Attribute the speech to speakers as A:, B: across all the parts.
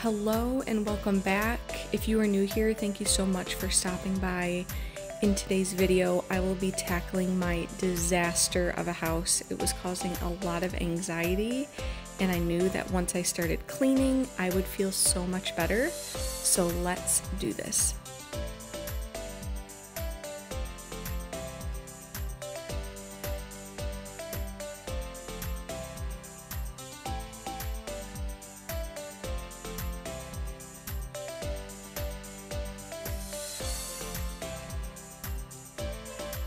A: Hello and welcome back. If you are new here, thank you so much for stopping by. In today's video, I will be tackling my disaster of a house. It was causing a lot of anxiety, and I knew that once I started cleaning, I would feel so much better. So let's do this.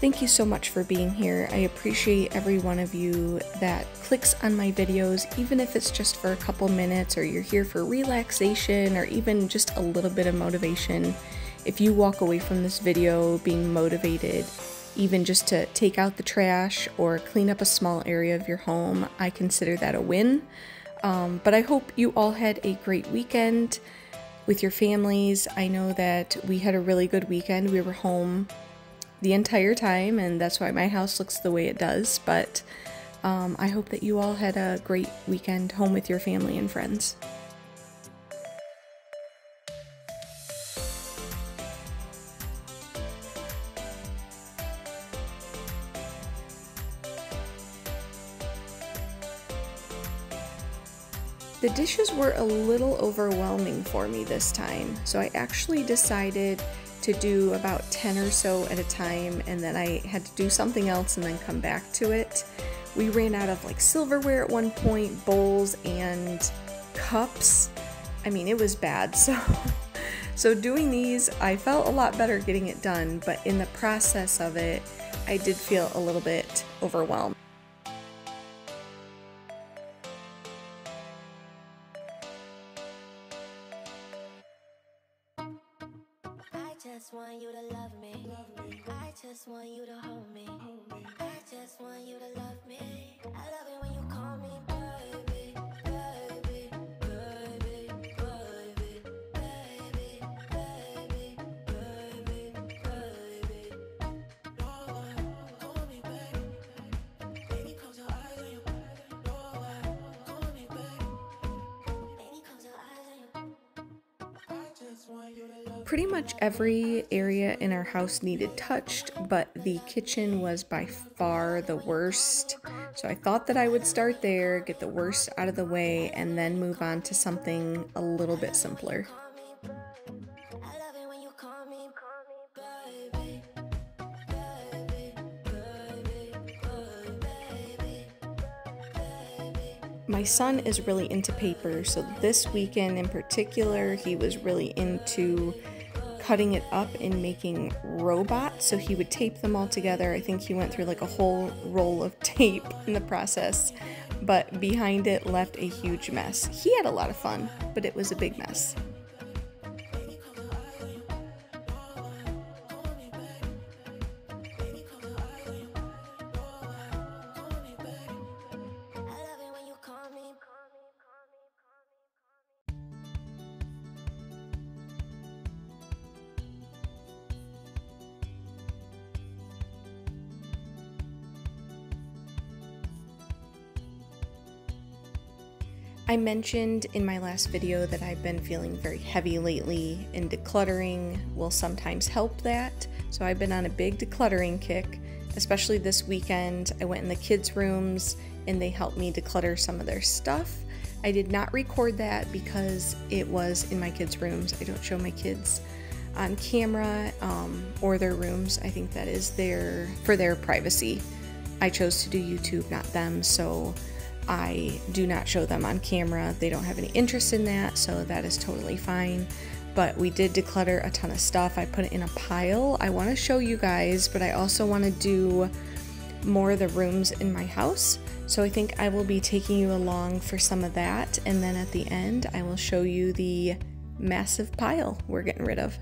A: Thank you so much for being here. I appreciate every one of you that clicks on my videos, even if it's just for a couple minutes or you're here for relaxation or even just a little bit of motivation. If you walk away from this video being motivated, even just to take out the trash or clean up a small area of your home, I consider that a win. But I hope you all had a great weekend with your families. I know that we had a really good weekend. We were home the entire time, and that's why my house looks the way it does, but I hope that you all had a great weekend home with your family and friends. The dishes were a little overwhelming for me this time, so I actually decided to do about 10 or so at a time, and then I had to do something else and then come back to it. We ran out of like silverware at one point, bowls and cups. I mean, it was bad. So doing these, I felt a lot better getting it done, but in the process of it, I did feel a little bit overwhelmed.
B: I just want you to love me. I just want you to hold me. I just want you to love me. I love it when you call me baby, baby, baby, baby, baby, baby, baby, baby. Call me baby. Baby, close your eyes on you. Call me baby. Baby, close your eyes on you. I just want you to love me.
A: Pretty much every area in our house needed touched, but the kitchen was by far the worst. So I thought that I would start there, get the worst out of the way, and then move on to something a little bit simpler. My son is really into paper, so this weekend in particular, he was really into cutting it up and making robots, so he would tape them all together. I think he went through like a whole roll of tape in the process, but behind it left a huge mess. He had a lot of fun, but it was a big mess. I mentioned in my last video that I've been feeling very heavy lately, and decluttering will sometimes help that. So I've been on a big decluttering kick, especially this weekend. I went in the kids' rooms and they helped me declutter some of their stuff. I did not record that because it was in my kids' rooms. I don't show my kids on camera or their rooms. I think that is for their privacy. I chose to do YouTube, not them, so I do not show them on camera. They don't have any interest in that, so that is totally fine. But we did declutter a ton of stuff. I put it in a pile. I want to show you guys, but I also want to do more of the rooms in my house. So I think I will be taking you along for some of that, and then at the end I will show you the massive pile we're getting rid of.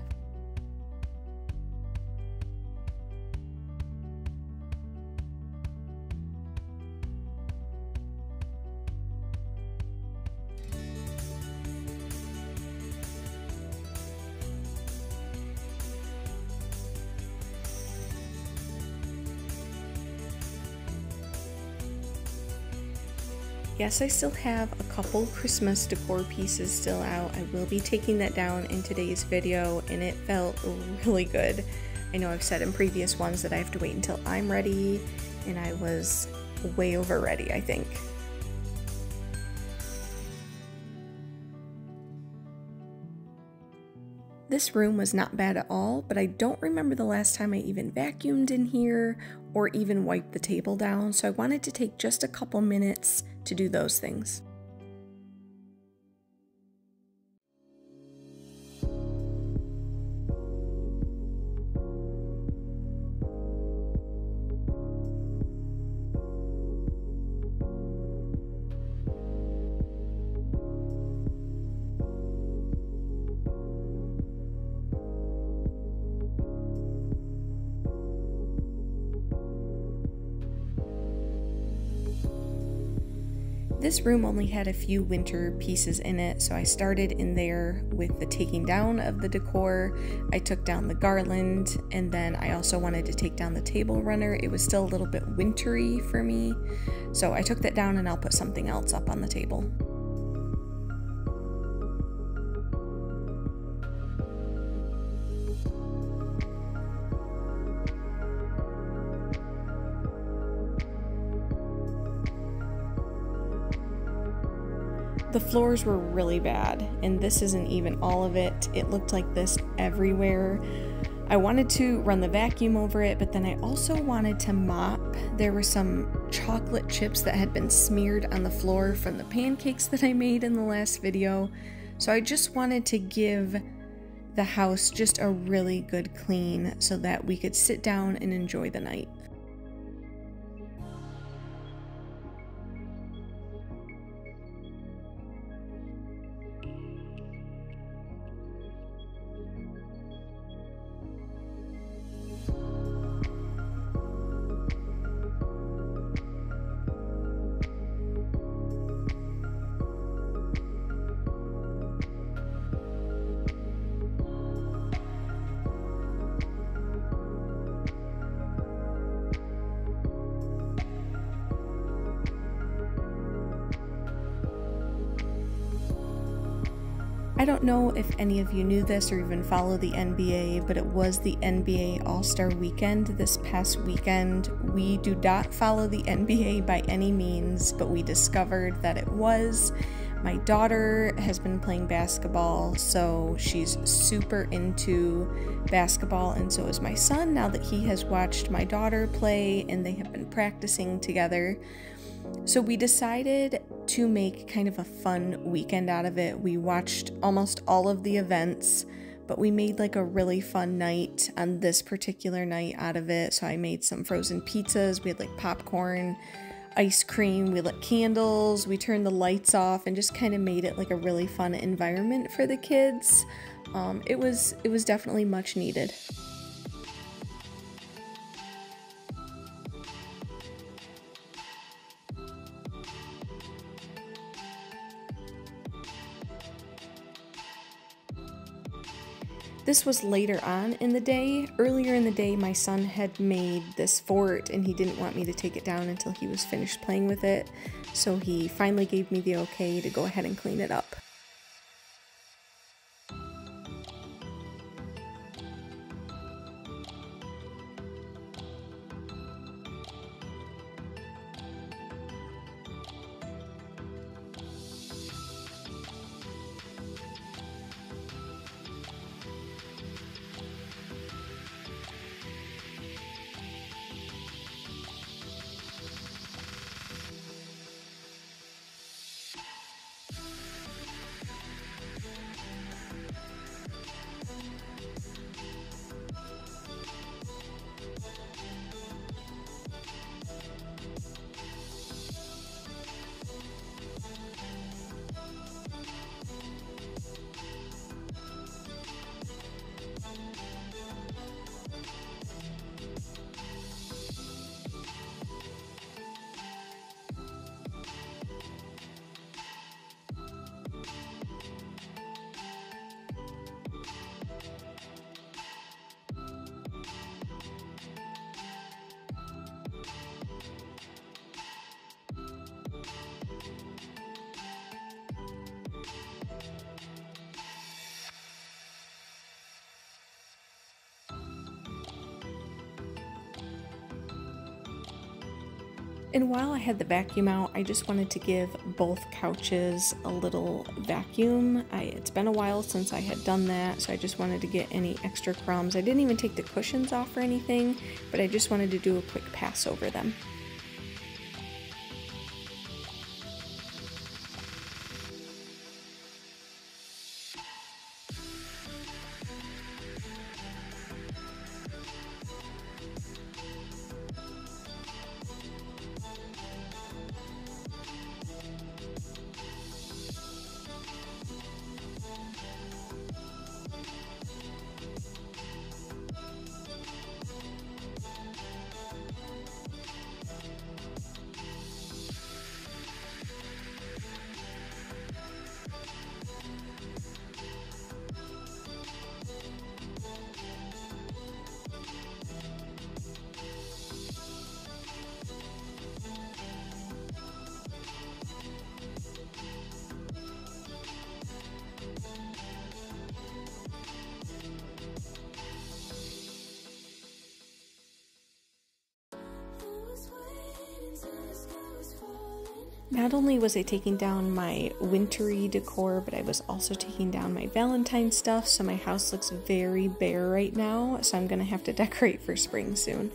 A: Yes, I still have a couple Christmas decor pieces still out. I will be taking that down in today's video, and it felt really good. I know I've said in previous ones that I have to wait until I'm ready, and I was way over ready, I think. This room was not bad at all, but I don't remember the last time I even vacuumed in here or even wiped the table down, so I wanted to take just a couple minutes to do those things. This room only had a few winter pieces in it, so I started in there with the taking down of the decor. I took down the garland, and then I also wanted to take down the table runner. It was still a little bit wintry for me, so I took that down and I'll put something else up on the table. The floors were really bad, and this isn't even all of it. It looked like this everywhere. I wanted to run the vacuum over it, but then I also wanted to mop. There were some chocolate chips that had been smeared on the floor from the pancakes that I made in the last video. So I just wanted to give the house just a really good clean so that we could sit down and enjoy the night. I don't know if any of you knew this or even follow the NBA, but it was the NBA All-Star Weekend this past weekend. We do not follow the NBA by any means, but we discovered that it was. My daughter has been playing basketball, so she's super into basketball, and so is my son now that he has watched my daughter play and they have been practicing together. So we decided to make kind of a fun weekend out of it. We watched almost all of the events, but we made like a really fun night on this particular night out of it. So I made some frozen pizzas, we had like popcorn, ice cream, we lit candles, we turned the lights off and just kind of made it like a really fun environment for the kids. It was definitely much needed. This was later on in the day. Earlier in the day, my son had made this fort and he didn't want me to take it down until he was finished playing with it. So he finally gave me the okay to go ahead and clean it up. And while I had the vacuum out, I just wanted to give both couches a little vacuum. It's been a while since I had done that, so I just wanted to get any extra crumbs. I didn't even take the cushions off or anything, but I just wanted to do a quick pass over them. Not only was I taking down my wintry decor, but I was also taking down my Valentine stuff, so my house looks very bare right now, so I'm gonna have to decorate for spring soon.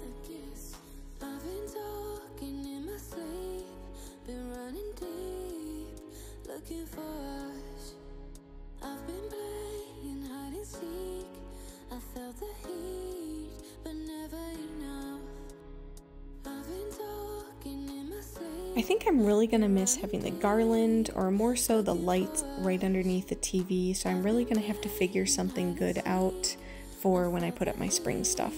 A: I think I'm really gonna miss having the garland, or more so the lights right underneath the TV, so I'm really gonna have to figure something good out for when I put up my spring stuff.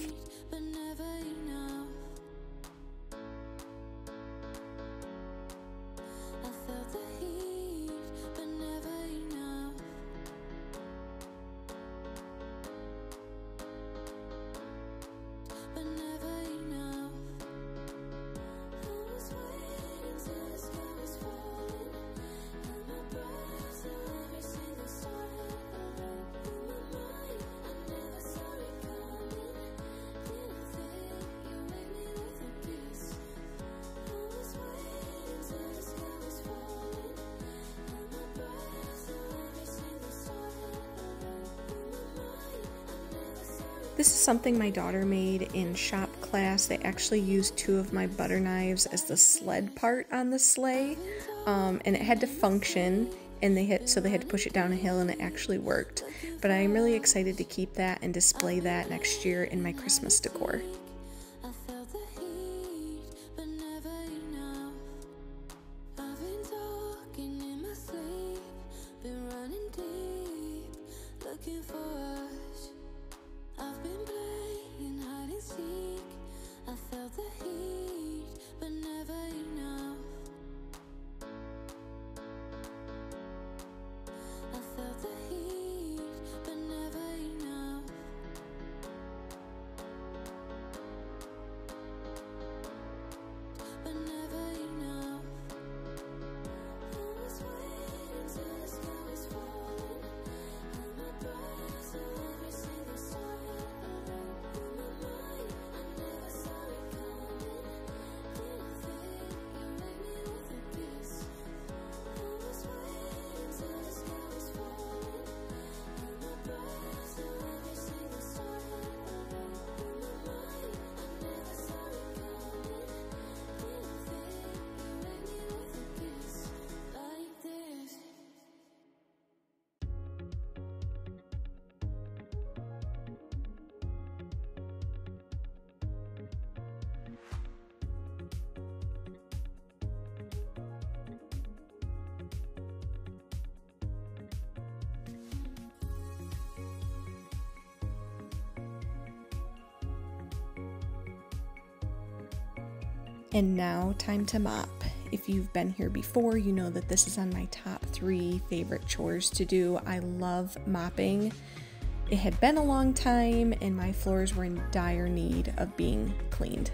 A: This is something my daughter made in shop class. They actually used 2 of my butter knives as the sled part on the sleigh, and it had to function, and they had to push it down a hill, and it actually worked. But I'm really excited to keep that and display that next year in my Christmas decor. And now, time to mop. If you've been here before, you know that this is on my top 3 favorite chores to do. I love mopping. It had been a long time, and my floors were in dire need of being cleaned.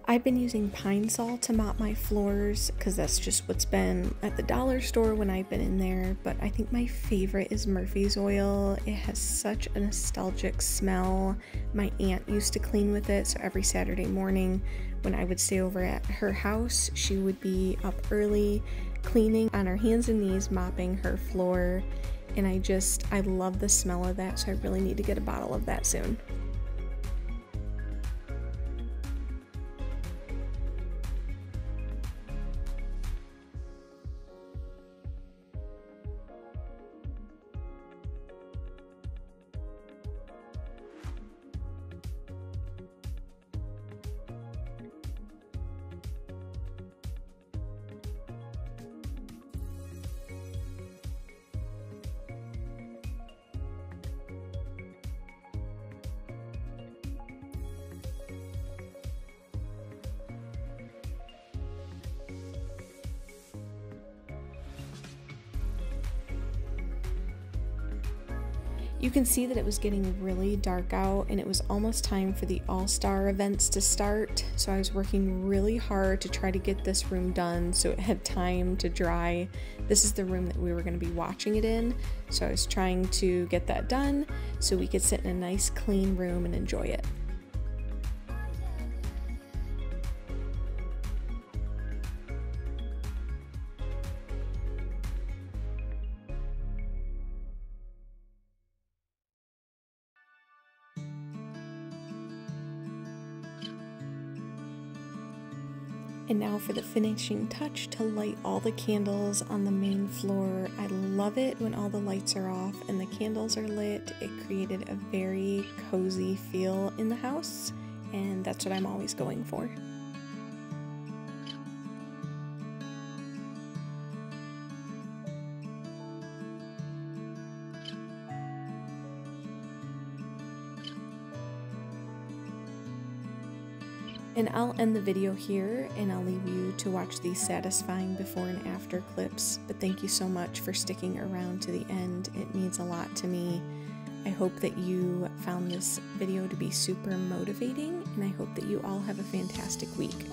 A: I've been using Pine Sol to mop my floors because that's just what's been at the dollar store when I've been in there, but I think my favorite is Murphy's Oil. It has such a nostalgic smell. My aunt used to clean with it, so every Saturday morning when I would stay over at her house, she would be up early cleaning on her hands and knees, mopping her floor, and I love the smell of that, so I really need to get a bottle of that soon. You can see that it was getting really dark out and it was almost time for the All-Star events to start, so I was working really hard to try to get this room done so it had time to dry. This is the room that we were going to be watching it in, so I was trying to get that done so we could sit in a nice clean room and enjoy it. And now for the finishing touch, to light all the candles on the main floor. I love it when all the lights are off and the candles are lit. It created a very cozy feel in the house, and that's what I'm always going for. And I'll end the video here, and I'll leave you to watch these satisfying before and after clips. But thank you so much for sticking around to the end. It means a lot to me. I hope that you found this video to be super motivating, and I hope that you all have a fantastic week.